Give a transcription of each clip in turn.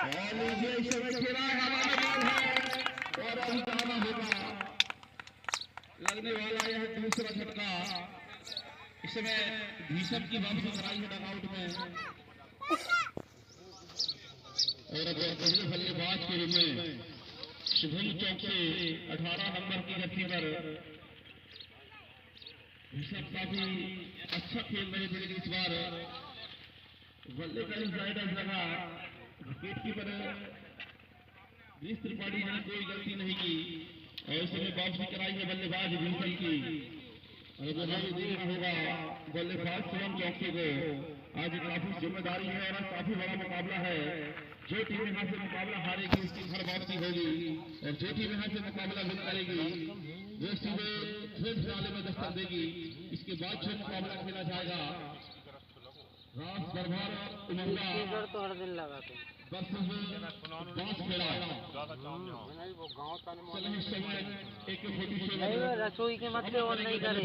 और लीजिए इस समय खेला हवा में बॉल है और अंत आना होगा। लगने वाला यह दूसरा झटका। इस समय भीषम की वापसी कराई है डगआउट में और अब पहले बल्लेबाज के रूप में शुभम चौक से 18 नंबर की जर्सी पर भीषम काफी अच्छा खेल रहे थे। इस बार बल्ले का स्लाइडर लगा, विकेट कीपर बीस त्रिपाठी ने कोई गलती नहीं की और इसमें वापसी कराई है बल्लेबाज भीषम की। और अब हमें देखना होगा बल्लेबाज शुभम चौकी को। आज काफी जिम्मेदारी है और काफी बड़ा मुकाबला है। जो टीम यहाँ से मुकाबला हारेगी उसकी घर वापसी होगी और जो टीम यहाँ से मुकाबला विन करेगी वो सीधे फिर फिनाले में दस्तक देगी। इसके बाद जो मुकाबला खेला जाएगा रास दरबार उमंगा रसोई के मतलब और नहीं करे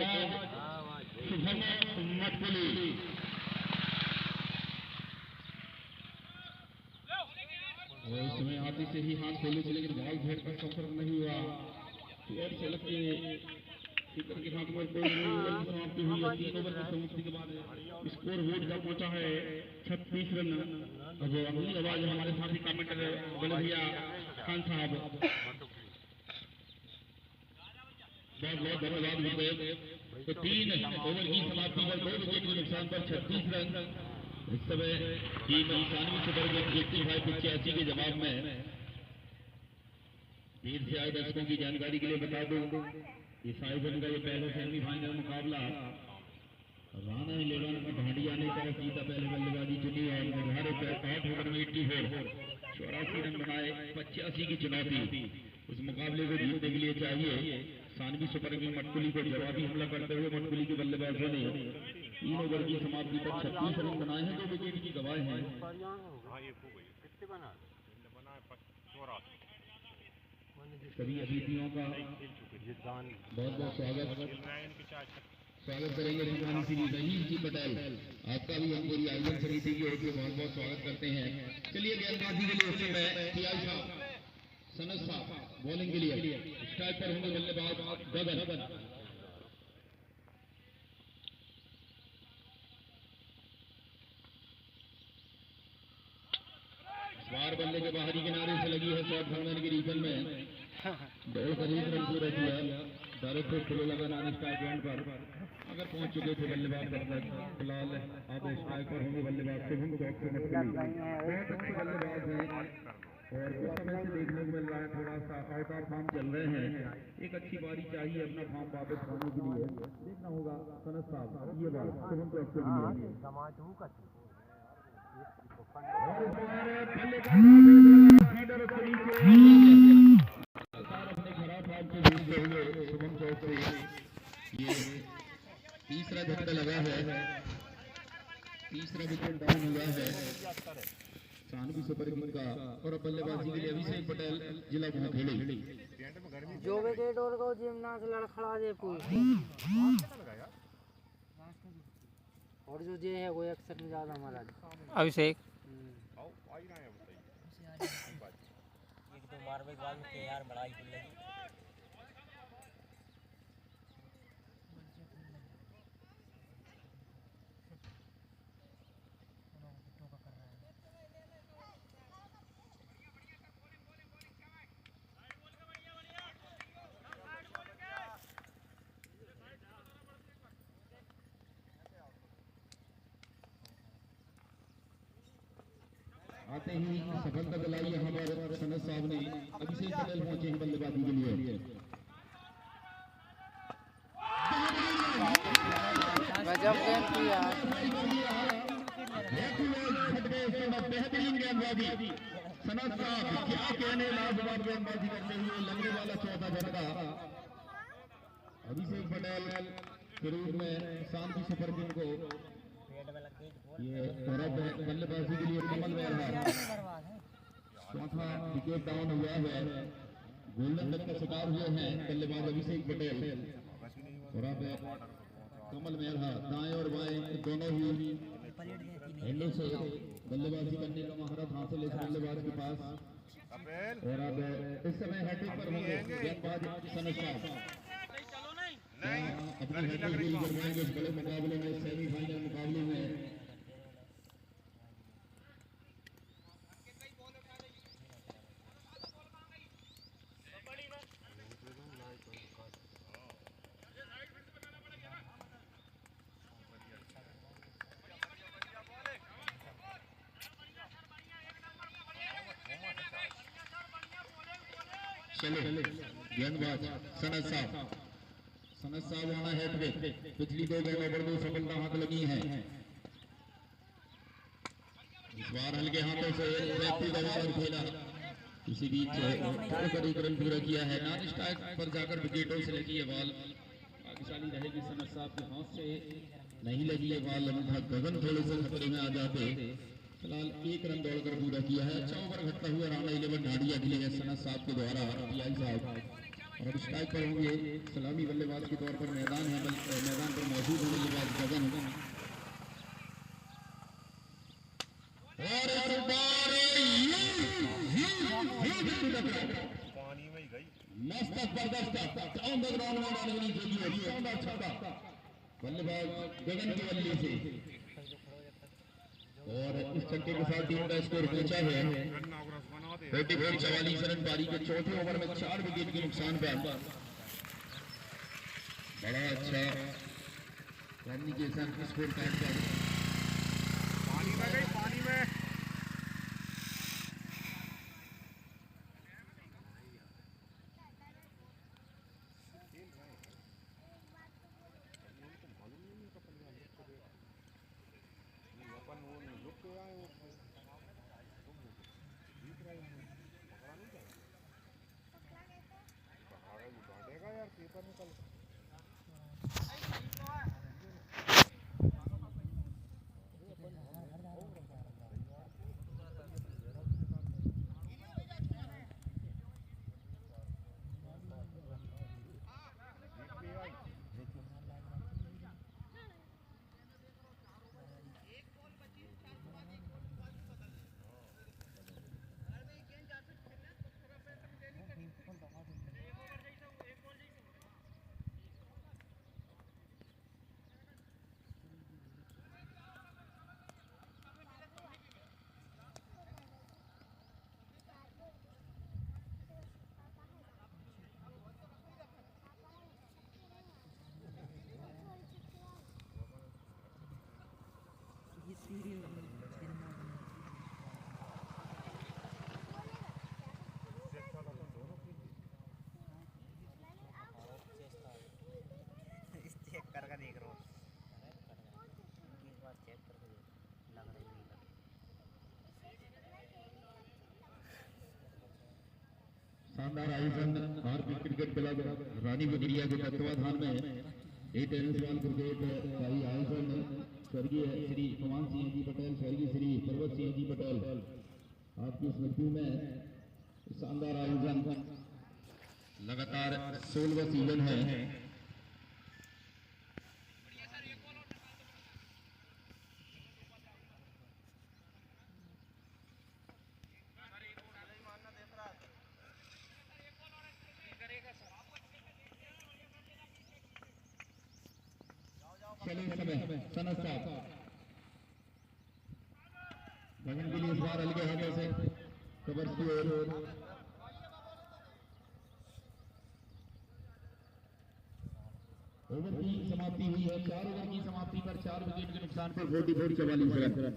और इस समय आते से ही हाथ खोले थे लेकिन बॉल भेड़ का सफर नहीं हुआ। और चलक के कीपर के हाथ में कोई समाप्ति हुई है। 3 ओवर की समाप्ति के बाद स्कोर बोर्ड का पहुंचा है 36 रन। अब अगली आवाज हमारे साथी कमेंटर बड़े भैया खान साहब, बहुत बहुत धन्यवाद विवेक। तो 3 ओवर की समाप्ति पर 2 विकेट के नुकसान पर 36 रन। इस समय टीम 91 सुपर 85 के जवाब में देर से आए दर्शकों की जानकारी के लिए बता दूं ये साइजन का ये पहला सेमीफाइनल मुकाबला राणा 11 की भांडिया ने टॉस जीता, पहले बल्लेबाजी चुनी और निर्धारित 8 ओवर में 84 रन बनाए। 85 की चुनौती उस मुकाबले को जीतने के लिए चाहिए। सानवी सुपर किंग मटकुली को जवाबी हमला करते हुए मटकुली के बल्लेबाजों ने 3 ओवर की समाप्ति पर 36 रन बनाए हैं। 2 विकेट की गवाह हैं। सभी अतिथियों का बहुत बहुत स्वागत करेंगे। रिजवानी श्री रहीम जी पटेल, आपका भी हम पूरी आयोजन समिति की ओर से बहुत बहुत स्वागत करते हैं। चलिए गेंदबाजी के लिए उस समय टीआई साहब सनद साहब बॉलिंग के लिए स्ट्राइक पर होंगे बल्लेबाज गगन। बार बल्ले के बाहरी किनारे से लगी है शॉट भरने की रीजन में 2 करीब रन पूरे किया। डायरेक्ट से खुले लगा नॉन स्ट्राइक एंड पर अगर पहुंच चुके थे बल्लेबाज तब तक। फिलहाल आप स्ट्राइक पर होंगे बल्लेबाज शुभम चौक से मटकुली, बहुत अच्छे बल्लेबाज हैं और कुछ समय से देखने को मिल रहा है थोड़ा सा आउट ऑफ फॉर्म चल रहे हैं। एक अच्छी बारी चाहिए अपना फॉर्म वापस पाने के लिए। देखना होगा सनद साहब ये बात शुभम चौक के लिए अपने खराब फॉर्म को देखते हुए शुभम चौक से ये तीसरा झटका लगा है, तीसरा विकेट डाउन हुआ है सानवी सुपर किंग का। और बल्लेबाजी के लिए अभिषेक पटेल जिला मोहखेड़ी। जो विकेट और को जिमना से लड़खड़ा दे और जो जे है वो 1 सेकंड ज्यादा हमारा अभिषेक एक तो मारवे के बाद में यार बड़ा ही लगी। आते ही सफलता दिलाई यहाँ पर सनद साहब ने। अभिषेक पटेल पहुंचे हैं बल्लेबाजी के लिए। गजब गेंद किया, बेहतरीन गेंदबाजी सनद साहब, क्या कहने, लाजवाब गेंदबाजी करते हुए लगने वाला चौथा झटका अभिषेक पटेल के रूप में सानवी सुपर किंग को। ये बल्लेबाजी के लिए कमल मेहरा चौथा विकेट डाउन हुआ है। गोल्डन डक का शिकार हुए हैं बल्लेबाज अभिषेक पटेल और अब कमल मेहरा दाएं और बाएं दोनों ही हेलो से बल्लेबाजी करने का महारत हासिल इस बल्लेबाज के पास। और अब इस समय हैट्रिक पर होंगे गेंदबाज सनत साहब। अपनी हैट्रिक पूरी करवाएंगे इस बड़े मुकाबले में, सेमीफाइनल मुकाबले में। चलो गेंदबाज सनत साहब आना हैट्रिक। पिछली 2 गेंदों पर 2 सफलता हाथ लगी हैं। इस बार हल्के हाथों से व्यक्ति दबा और खेला, इसी बीच कर एक रन पूरा किया है। नॉन स्ट्राइक पर जाकर विकेटों से लगी है बॉल। भाग्यशाली रहेगी सनत साहब के हाथ से नहीं लगी है बॉल, अन्यथा गगन थोड़े से खतरे में आ जाते। फिलहाल 1 रन दौड़कर पूरा किया है। अच्छा ओवर घटता हुआ राणा 11 ढांडिया खेले हैं सनत साहब के द्वारा पीआई साहब। और अब स्ट्राइक पर होंगे सलामी बल्लेबाज के तौर पर मैदान पर मौजूद होने के बाद गगन। और इस बार पानी में ही गई। मस्त जबरदस्त ऑन द ग्राउंड में डालनी चाहिए, शानदार छक्का बल्लेबाज गगन की बल्ले से। और इस छक्के के साथ टीम का स्कोर पहुंचा है 44 रन। पारी के चौथे ओवर में 4 विकेट के नुकसान पर बड़ा अच्छा कम्युनिकेशन स्कोर कार्ड पर पानी में गई, पानी में। चेक करके देख रहा हूँ। शानदार आयोजन भारतीय क्रिकेट क्लब रानी बकरिया के तत्वाधान में ए टेनिस बॉल क्रिकेट का ही आयोजन स्वर्गीय श्री पवन सिंह जी पटेल, स्वर्गीय श्री पर्वत सिंह जी पटेल आपकी स्मृति में शानदार आयोजन लगातार 16वां सीजन है। चलो समय सनत साहब गगन के लिए इस बार हल्के हाथों से कवर की ओर। ओवर की समाप्ति हुई है। 4 ओवर की समाप्ति पर 4 विकेट के नुकसान पर 44 रन।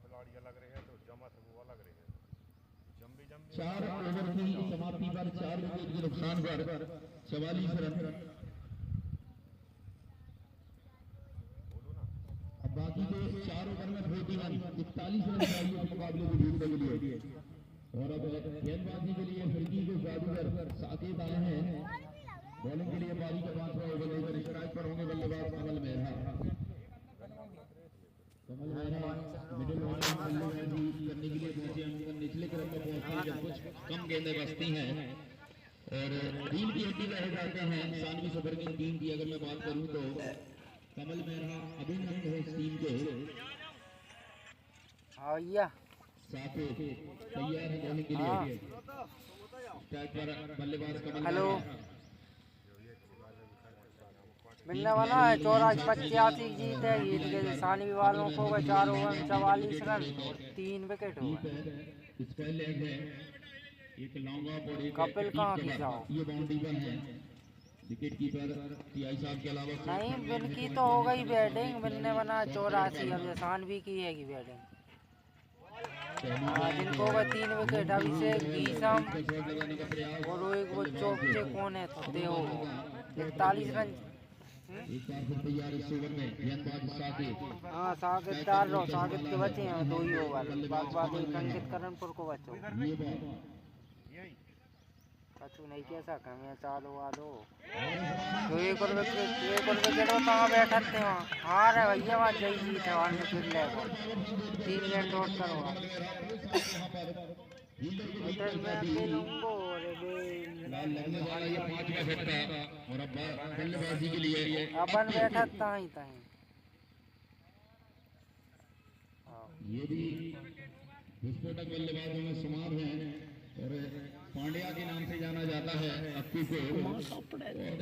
खिलाड़ी अलग रहे तो जमा से वो अलग रहे। 4 ओवर की समाप्ति पर 4 विकेट के नुकसान पर 44 रन। अब बाकी के 4 ओवर में 41 रन चाहिए मुकाबले को जीतने के लिए। और अब गेंदबाजी के लिए फिरकी के जादूगर साकेत आए हैं। बॉलिंग के लिए पारी का 5वां ओवर लेकर स्ट्राइक पर होंगे बल्लेबाज कमल मेहरा। कमल मेहरा मिडिल ऑर्डर में बल्लेबाजी करने के लिए पहुंचे हैं। निचले क्रम में पहुंचते हैं जब कुछ कम गेंदें बचती हैं और टीम की हड्डी रह जाते हैं। सानवी सुपर किंग टीम की अगर मैं बात करूं तो कमल मेहरा अभिनंदन है इस टीम के। साकेत तैयार है बॉलिंग के लिए। स्ट्राइक पर बल्लेबाज कमल हेलो मेहरा। मिलने वाला है 84-85 जीत है। जीत के सानवी वालों को 4 ओवर 44 रन और 3 विकेट हो गए। स्क्वायर लेग है, एक लॉन्ग ऑफ और एक कपिल कहाँ खिंचाओ? ये बाउंड्री वन है। विकेट कीपर टीआई साहब के अलावा नहीं बिन की तो हो गई बैटिंग। बिनने बना 84। अब सानवी की है की बैटिंग। जिनको वो 3 विकेट अभिषेक गीसम और वो एक वो चौपचे कौन है तो हो 41 रन। एक बार फिर तैयार इस ओवर में गेंदबाज साकेत। हाँ साकेत डाल रहा। साकेत के बचे हैं 2 ही ओवर। बात अंकित करणपुर को बचो ये बात कछु नहीं कैसा कम 4 ओवर दो तो एक और विकेट कहाँ बैठते हैं वहाँ। हार है भैया वहाँ जय जीत है। 1 विकेट ले 3 रन डॉट करो। लाल लगने वाला ये 5वां फटका और अब बल्लेबाजी के लिए अपन बैठा ताही ताही। ये भी विस्फोटक बल्लेबाजों में शुमार हैं और पांड्या के नाम से जाना जाता है अक्कू को। और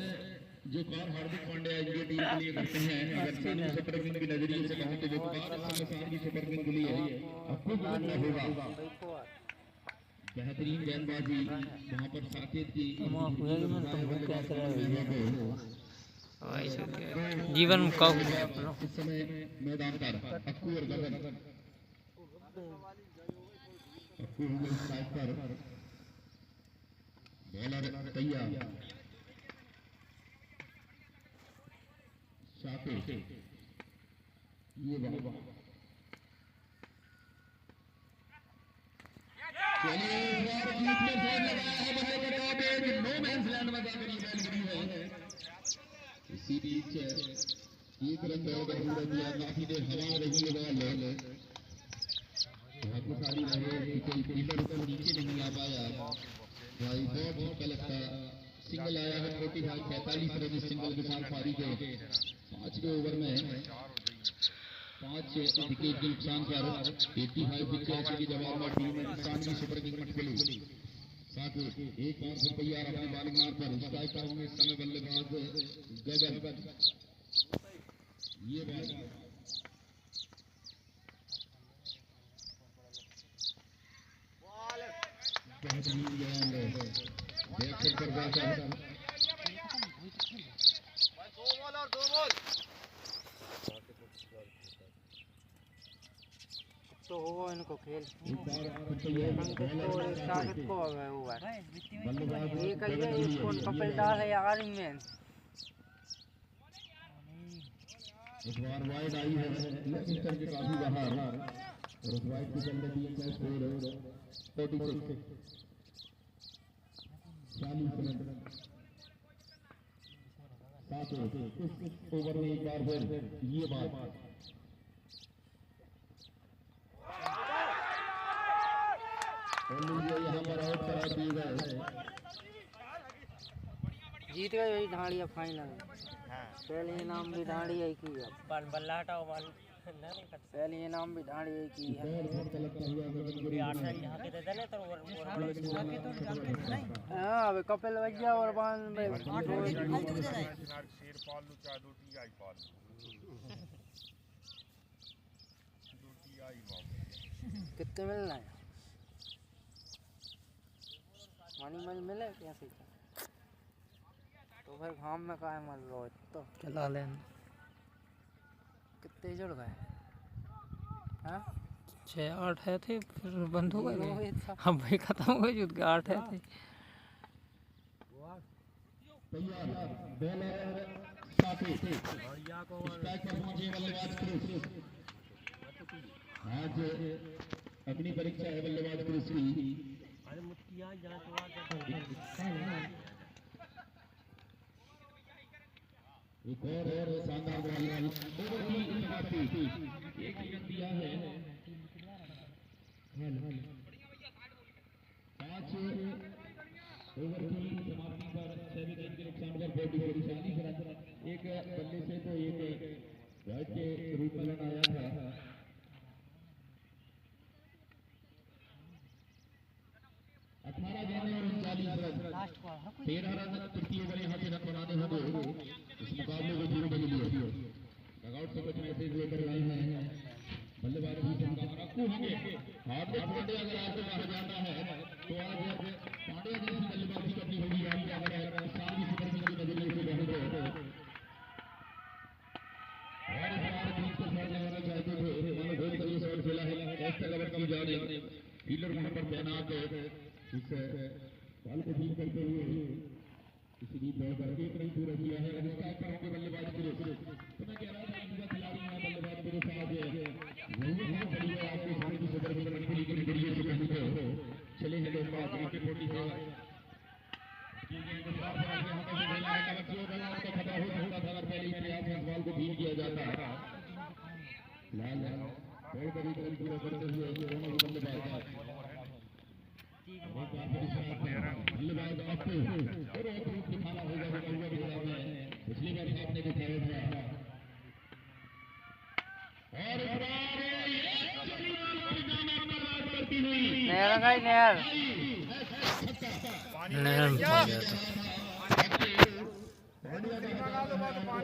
जो कार हार्दिक पांड्या इनकी टीम के लिए करते हैं। अगर सानवी सुपर किंग की नजरिए से कहें तो जो कार सानवी सुपर किंग के लिए अक्कू को करना होगा। बेहतरीन गेंदबाजी वहाँ पर साकेत की जीवन का इस समय मैदान पर अक्कू और गगन। अक्कू होंगे स्ट्राइक पर, बॉलर तैयार साकेत। ये बाबा चलिए जीत में जोर लगाया है बल्ले के top edge no man's land में जाकर ये बॉल गिरी है। इसी बीच एक रन दौड़कर पूरा दिया। काफी देर हवा में रही है बॉल। भाग्यशाली रहे कि कोई फील्डर ऊपर नीचे नहीं आ पाया। भाई बहुत झटका लगता। सिंगल आया है 45 रन इस सिंगल के साथ पारी के 5वें ओवर में 5 विकेट के नुकसान पर 85 विकेट के जवाब में टीम सानवी सुपर किंग मटकली। साथ ही एक बार फिर तैयार अपने बॉलिंग मार पर स्ट्राइक पर होंगे इस समय बल्लेबाज गगन। ये बात बेहतरीन गेंद बैक पर जाकर तो हो इनको खेल एक बार फिर तैयार साकेत को हुआ बल्लेबाज ये कहिए इसको कपिल डाल है यार इनमें। इस बार वाइड आई है लेकिन करके काफी बाहर और उस वाइड की चलते टीम का स्कोर 46 40 रन। साथ इस ओवर में एक बार फिर ये बात यहाँ पर आउट करा दिए गए। जीत गए वही ढाड़िया फाइनल। पहले इनाम भी ढाड़िया ही की है। बल्ला हटाओ पहले इनाम भी ढाड़िया ही की है। हाँ अब कपिल भैया और कितने मिलना है? मनी मल मिले कैसे तो फिर घाम में काहे मल लो तो चला लें। कितने जुड़ गए? हाँ 6-8 है थे फिर बंद हो गए। रोहित हम भाई खत्म हो गए जुट के 8 है थे। आज अग्नि परीक्षा है बल्लेबाज पुरुष की। एक और शानदार बॉल ओवर की समाप्ति। एक ही रन दिया है। 5 ओवर की समाप्ति पर 6 विकेट के नुकसान पर 40 रन। एक बल्ले से तो एक वाइड के रूप में रन आया था। 18 गेंदें और 39 रन। 13 रन तृतीय ओवर यहाँ से रन बनाने होंगे इस मुकाबले को जीरो के लिए। डगआउट से कुछ मैसेज लेकर आए हैं बल्लेबाज भी रखू होंगे। हार्दिक पांड्या अगर आपको बाहर जाना है तो आज पांड्या जैसी बल्लेबाजी करनी होगी। अगर सारी सुपर किंग के नजरिए से बहुत और इस बार बीच को शॉट लगाना चाहते थे। मानो गोल का ये शॉट खेला है एक्स्ट्रा लेवल की जाने फील्डर वहां पर तैनात है। इस बॉल को डील करते हुए किसी भी बॉल पर एक रन पूरा किया है। और इसका ऊपर होंगे बल्लेबाज पुरुष। तो मैं कह रहा था युवा खिलाड़ी यहाँ बल्लेबाज पुरुष आज वही बहुत बड़ी है आपके सामने की सुपर किंग रन के नजरिए से कहीं तो चले हैं लोग बात विकेट 47 खतरा हो सकता था अगर पहले ही प्रयास में बॉल को डील किया जाता। लाल बॉल का भी रन पूरा करते हुए दोनों ही बल्लेबाज बल्लेबाज आपको और रूप दिखाना होगा पिछली बार आपने दिखाया था। और नहर गई नहर नहर में पड़ गया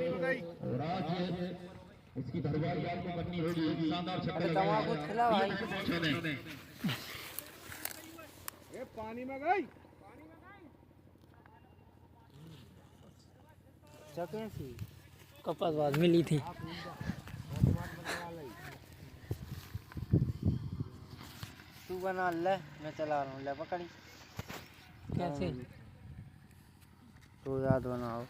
था। और आज उसकी धरवारी आपको करनी होगी। शानदार छक्का दवा को खिला भाई। पानी में गई सी कपास बाद मिली थी। तू बना ले मैं चला रहा हूँ। ले पकड़ी कैसे तो याद बनाओ।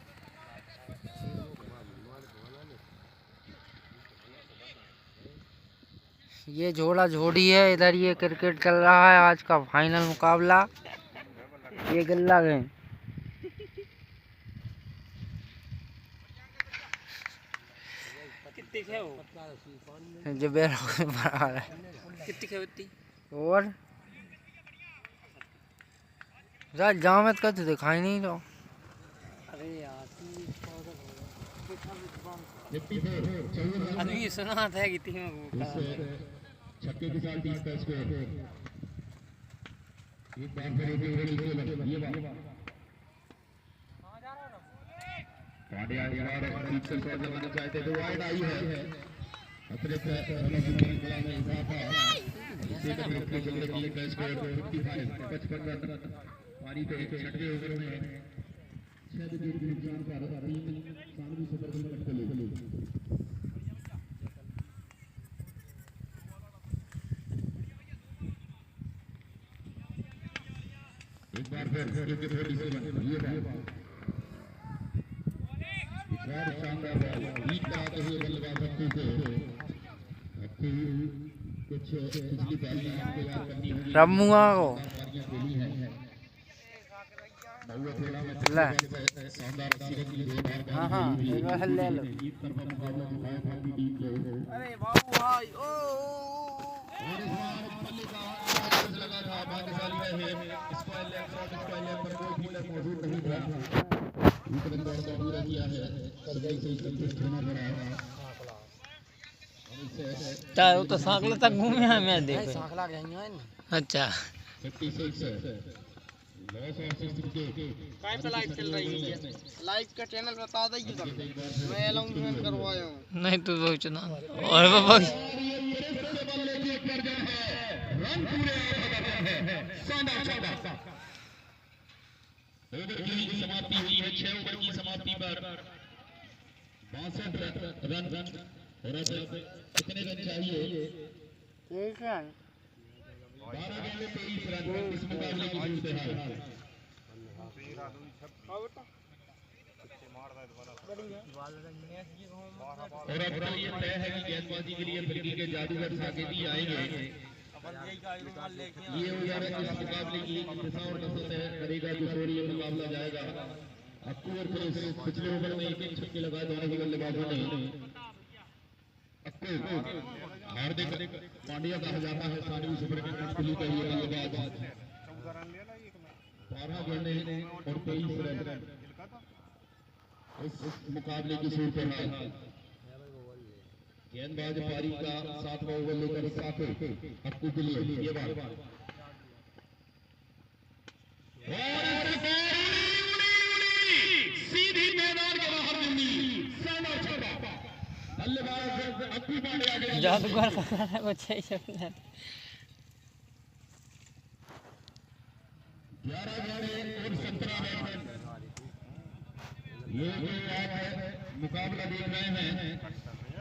ये झोड़ा झोड़ी है। इधर ये क्रिकेट चल रहा है आज का फाइनल मुकाबला। ये गिल्ला गेम कितनी है वो जो बेरा बराबर है। कितनी है उतनी और यार जामत का तो दिखाई नहीं दो। अरे यार आदमी सुना था कितनी है वो छक्के के साथ 30 का स्कोर। एक बार फिर ये बात पांड्या यार ठीक से शॉट लगाना चाहते थे। वाइड आई है अतिरिक्त रनों की श्रृंखला में इजाफा। सेकंड ओवर के चलते का स्कोर 55 रन। पारी के 6वें ओवर में 6 विकेट के नुकसान पर 3 सामने सुपर किंग खेले। एक बार फिर विकेट 47 ये बात और शानदार बॉल बीट कराते हुए बल्लेबाज अक्कू कुछ पिछली पारियां आपको याद करनी होगी। रमुआ को पारियां खेली हैं बहुआ खेला में शानदार 80 रन की 2 बार। हां हां एक बार ले लो। एक तरफा मुकाबला दिखाया था अपनी टीम को। अरे बाबू भाई ओ और इस बार बल्ले का आवाज लगा था। भाग्यशाली रहे square leg shot. Square leg पर कोई फील्डर मौजूद नहीं था। विक्रम दौड़ का पूरा किया है। करगल से संतुष्ट होना पड़ा। चाहे वो तो सांकला तक घूमे हैं मैं देखो। सांकला गई है ना। अच्छा 56 लॉस ऑफ 62 काय पे लाइव चल रही है। लाइव का चैनल बता दीजिए सर। मैं अनाउंसमेंट करवाया हूं। नहीं तो वो चुना और बाबा रन पूरे शानदार छक्का। ओवर की समाप्ति हुई है। 6 ओवर की समाप्ति पर 62 रन। और अब कितने रन चाहिए? 23 रन। 12 गेंद 23 रन। इस मुकाबले की सूरत हाल। और अब तो ये तय है कि गेंदबाजी के लिए फिरकी के जादूगर साकेती आएंगे। ये उधर इस मुकाबले की दिशा और कसरत है करेगा जो शोरी ये मुकाबला जाएगा। अक्कू और फिर पिछले ओवर में एक छक्के लगाए दोनों ही बल्लेबाजों ने। अक्कू हार्दिक पांड्या कहा जाता है स्थानीय सुपर किंग्स दिल्ली का ये बल्लेबाज 12 गेंदें और 23 रन इस मुकाबले की सूरत है। गेंदबाज पारी का 7वां ओवर लेकर साकिब अक्कू के लिए ये बात और सीधी मैदान के बाहर जमी सामर छोड़ा बल्लेबाज अक्कू पांड्या गया जादूगर का बच्चा ही सब 11 गेंदें और 17 रन। ये जो आप मुकाबला देख रहे हैं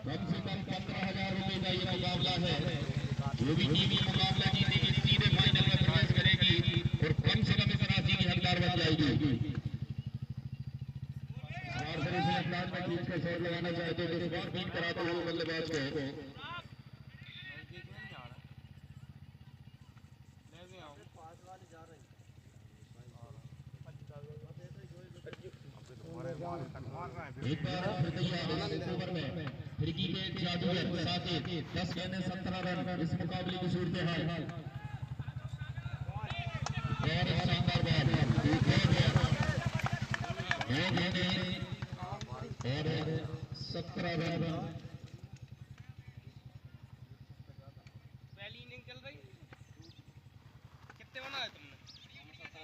कम से कम 15,000 रुपए का ये मुकाबला है। जो भी टीम ये मुकाबला जीतेगी सीधे फाइनल में प्रवेश करेगी और कम से कम इस राशि की हकदार बन जाएगी। और फिर इसे अंदाज में खींच कर शॉट लगाना चाहते हैं इस बार बीट कराते हुए बल्लेबाज को एक बार फिर तैयार इस ओवर में फिरकी के जादूगर साकिब 10 गेंदें 17 रन इस मुकाबले की सूरत हाल और शानदार बॉल एक दो गेंदें और 17 रन।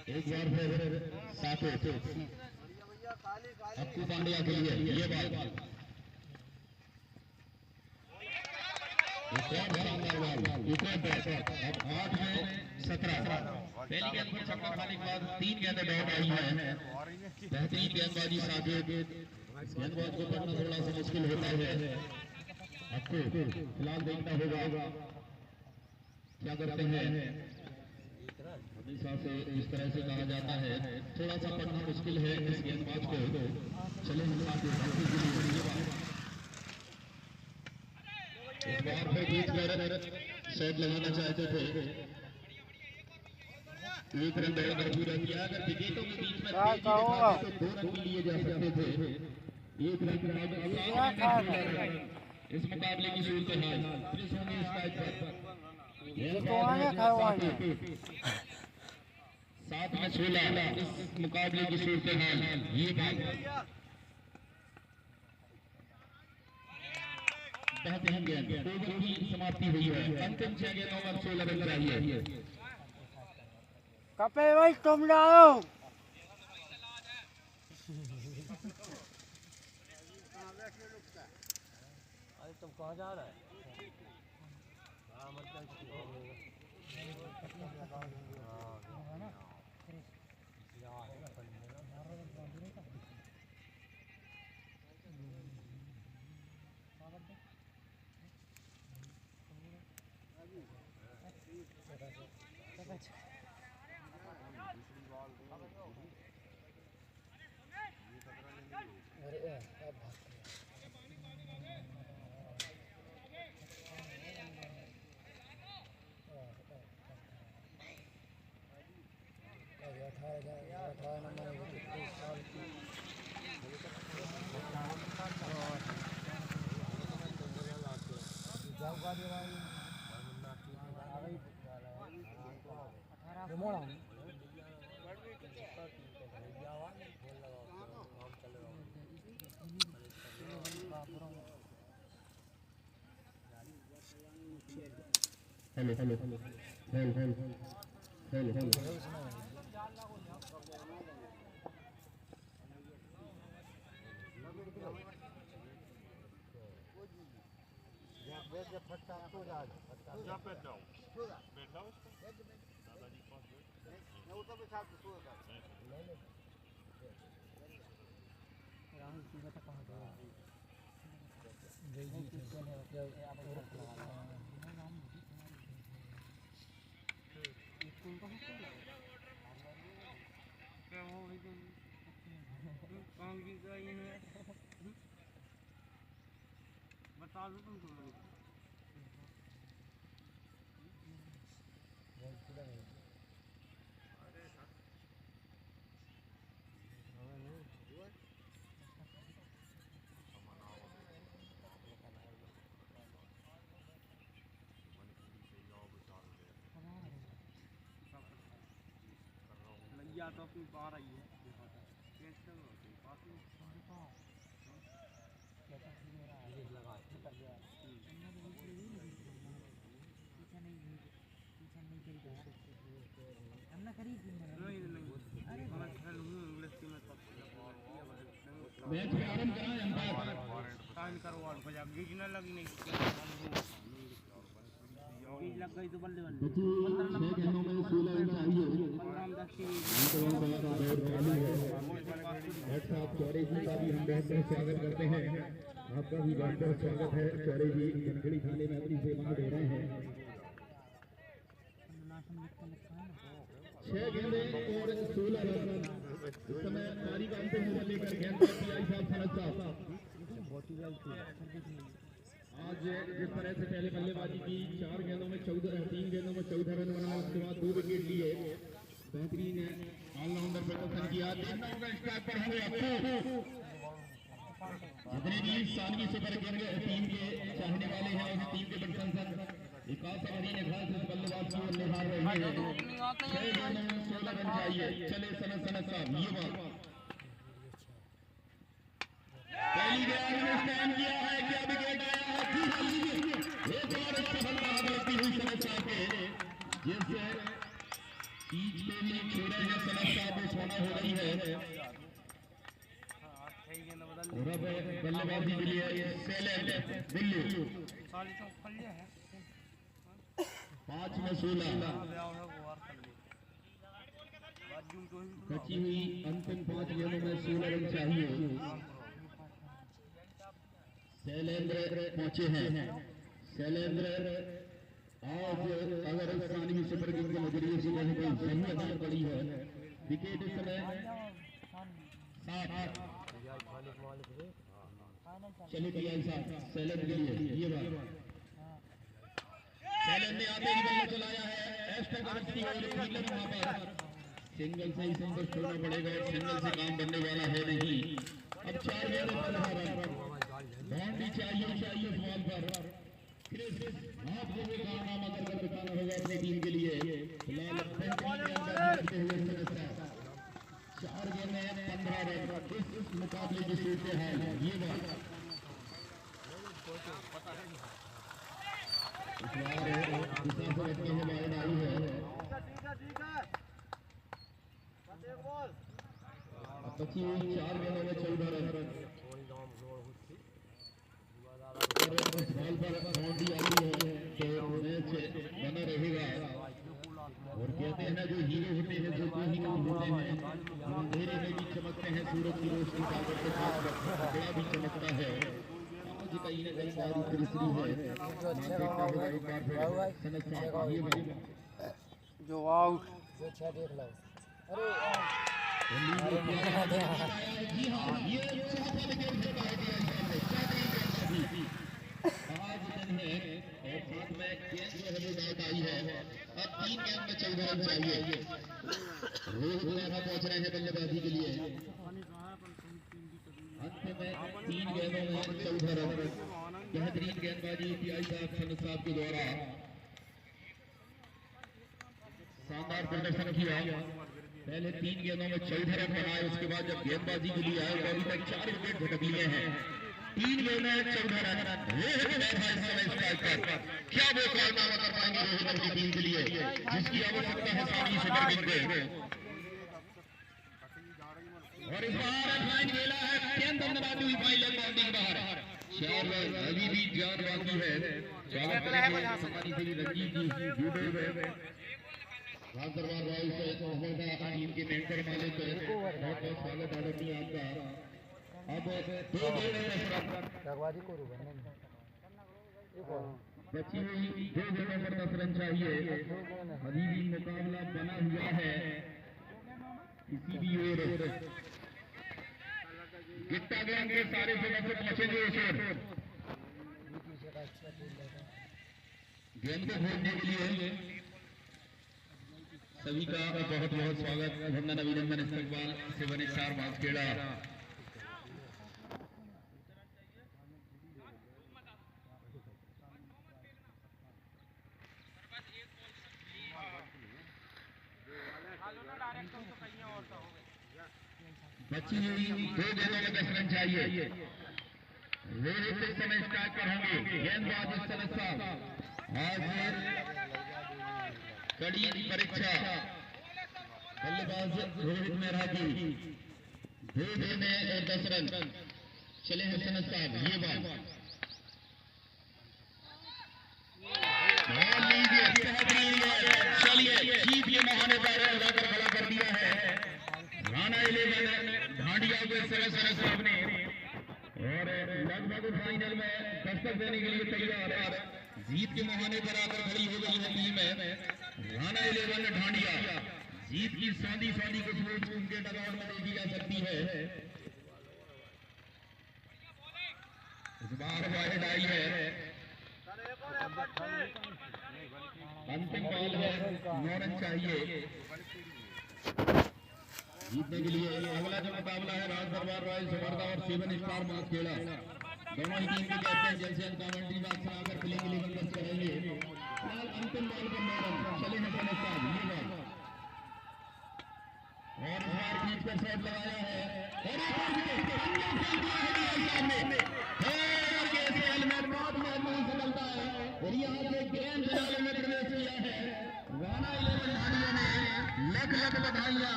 एक बार फिर साकिब अक्कू पांड्या के लिए ये बात एक और शानदार बॉल एक और बैट अब 8 में 17 पहली गेंद पर छक्का खाने के बाद 3 गेंदें डॉट आई हैं। बेहतरीन गेंदबाजी साकिब गेंदबाज को पढ़ना थोड़ा सा मुश्किल होता है। अक्कू फिलहाल देखना होगा क्या करते हैं। हमेशा से इस तरह से कहा जाता है थोड़ा सा पढ़ना मुश्किल है इस गेंदबाज को। चले इस बार पे जीत कर शॉट लगाना चाहते थे। एक रन बढ़कर पूरा किया। अगर विकेटों के बीच में तो 2 रन भी लिए जा सकते थे। एक रन इस मुकाबले की सूरत हाल सात में 16 इस मुकाबले की सूरत हाल ये बेहतरीन गेंद ओवर की समाप्ति हुई है। अंतिम 6 गेंदों में 16 रन चाहिए। कपिल भाई तुम जाओ तुम कहाँ जा रहा है? Hello hello hello hello hello hello बता दो तुमको या तो अपनी बाहर आई है कैसे होती पास में मैच प्रारंभ कराएं अंपायर साइन करवा बजा गीज न लगी नहीं गीज लग गई तो बल्ले बल्ले बच्चे 6 गेंदों में 16 रन चाहिए। साहब चौरे जी का भी हम बहुत बहुत स्वागत करते हैं। आपका भी बहुत बहुत स्वागत है। चौरे जी जनगढ़ी थाने में अपनी सेवा दे रहे हैं। 6 गेंदें और 16 रन। इस समय पारी का अंतिम ओवर लेकर गेंदबाज पीआई साहब सनत साहब आज जिस तरह से पहले बल्लेबाजी की 4 गेंदों में 14 रन 3 गेंदों में 14 रन बनाया, उसके बाद 2 विकेट लिए, बेहतरीन ऑलराउंडर प्रदर्शन किया। देखना होगा स्ट्राइक पर होंगे जितने भी सानवी सुपर किंग टीम के चाहने वाले हैं उस टीम के प्रशंसक विकास अवधि ने खास इस बल्लेबाज की ओर निहार रहे हैं। 6 गेंदों में 16 रन चाहिए। चले सनत साहब ये बात पहली गेंद में स्टैंड किया है, क्या विकेट आया है, एक और सफलता मिलती हुई सनत साहब के जिससे बीच पे भी छोड़े हैं सनत साहब को सोना हो रही है। और अब बल्लेबाजी के लिए सैलेंड दिल्ली 5 में 16 बची हुई अंतिम 5 गेंदों में 16 रन चाहिए। शैलेंद्र पहुंचे हैं। शैलेंद्र आज अगर सानवी सुपर किंग के नजरिए से कहीं कोई सही असर पड़ी है, विकेट इस समय 7। चलिए पीआई साहब शैलेंद्र के लिए ये बात शैलेंद्र ने आते ही बल्ला चलाया है। वहां पर सिंगल से ही संतुष्ट होना पड़ेगा, सिंगल से काम बनने वाला है नहीं। अब 4 गेंदों पर बाउंड्री चाहिए सवाल पर आपको भी कारनामा करके दिखाना होगा अपनी टीम के लिए। फिलहाल 4 गेंदें 15 रन इस मुकाबले की सूरत है ये बात इस बार दिशा से रखते हुए लाइन आई है। बची हुई 4 गेंदों में 14 रन बॉल पर बाउंड्री आई है तो मैच बना रहेगा। और कहते हैं ना जो हीरो होते हैं जो कोई हीरो होते हैं अंधेरे में भी चमकते हैं, सूरज की रोशनी पावर के साथ बड़ा भी चमकता है। आज कहीं ना कहीं हमारी तीसरी है देखना होगा एक बार फिर सनत साहब ये भाई जो आउट जो 6 देख लो। अरे जी हाँ ये आज दिन है और साथ में गेंद जो है बैट आई है। अब 3 गेंद में 14 रन चाहिए। रोहित शर्मा पहुंच रहे हैं बल्लेबाजी के लिए। अंत में 3 गेंदों में 14 रन। बेहतरीन गेंदबाजी पीआई साहब सनत साहब के द्वारा शानदार प्रदर्शन किया। पहले 3 गेंदों में 14 रन बनाए, उसके बाद जब गेंदबाजी के लिए आए तो अभी तक 4 विकेट झटक लिए हैं। 3 गेंदें 14 रन। क्या वो कारनामा कर पाएंगे रोहित की टीम के लिए जिसकी आवश्यकता है सानवी सुपर किंग को। और इस बार लाइन खेला है केंद्र अंदरबाजी हुई फाइनल बाउंड्री बाहर 4 रन अभी भी जान बाकी है। स्वागत करेंगे हमारी श्री रंजीत जी जुड़े हुए खास दरबार राय से टीम के मेंटर मालिक बहुत बहुत स्वागत आदरणीय आपका। अब 2 गेंदें बची हुई 2 गेंदों पर 10 रन चाहिए। अभी भी मुकाबला बना हुआ है किसी भी ओर। गिट्टा गैंग के सारे सदस्य पहुंचेंगे उस ओर गेंद को खोलने के लिए। सभी का बहुत बहुत स्वागत, अभिनंदन, अभिनंदन, इस्तकबाल सेवन स्टार मांसखेड़ा। बची हुई 2 गेंदों में 10 रन चाहिए। रोहित इस समय स्टार्ट पर होंगे, गेंदबाज इस समय साहब आज कड़ी परीक्षा, बल्लेबाज रोहित मेहरा की 2 गेंदें और 10 रन। चले हैं सनत साहब, ये बात चलिए जीत के बहाने पर उड़ाकर खड़ा कर दिया है राणा 11 ढांडिया को सनत साहब ने, और लगभग फाइनल में दस्तक देने के लिए तैयार। जीत के मुहाने पर आकर खड़ी हो गई है टीम में राणा 11 ढांडिया। जीत की सौंधी सौंधी कुछ उनके डगाउट में देखी जा सकती है। इस बार वाहिद आई है, अंतिम बॉल है, 9 रन चाहिए जीतने के लिए। अगला जो मुकाबला है राज दरबार रॉयल समर्दा और सेवन स्टार मांसखेड़ा, दोनों ही टीम के कैप्टन जैसे कमेंट्री बॉक्स में आकर प्लेइंग 11 दर्ज करेंगे। फिलहाल अंतिम बॉल पर 9 रन चले हैं सनत साहब, ये बॉल और इस बार खींच कर शॉट लगाया है और एक और विकेट सामने और कैसे हेलमेट बहुत महत्वपूर्ण सफलता है और यहाँ से ग्रैंड फिनाले में प्रवेश किया है राणा 11 ढांडिया ने। लख लख बधाइयां,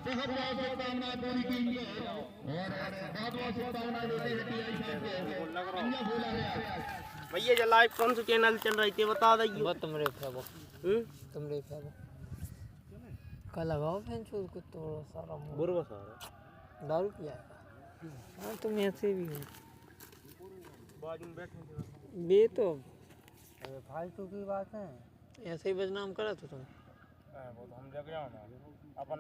बहुत बहुत शुभकामनाएं पूरी टीम को और बहुत बहुत शुभकामनाएं देते हैं टीआई साहब के। अन्य बोला है भैया जो लाइव कौन सा चैनल चल रही थी बता दीजिए। वो तुम रेफ है वो तुम रेफ है वो का लगाओ फैन चोर को तोड़ो सारा बुरवा सारा दारू पिया है। हाँ तुम ऐसे भी हो बाजू में बैठे बे तो फालतू की बात है। ऐसे ही बदनाम करा तो तुम वो तो हम जग जाओ ना अपन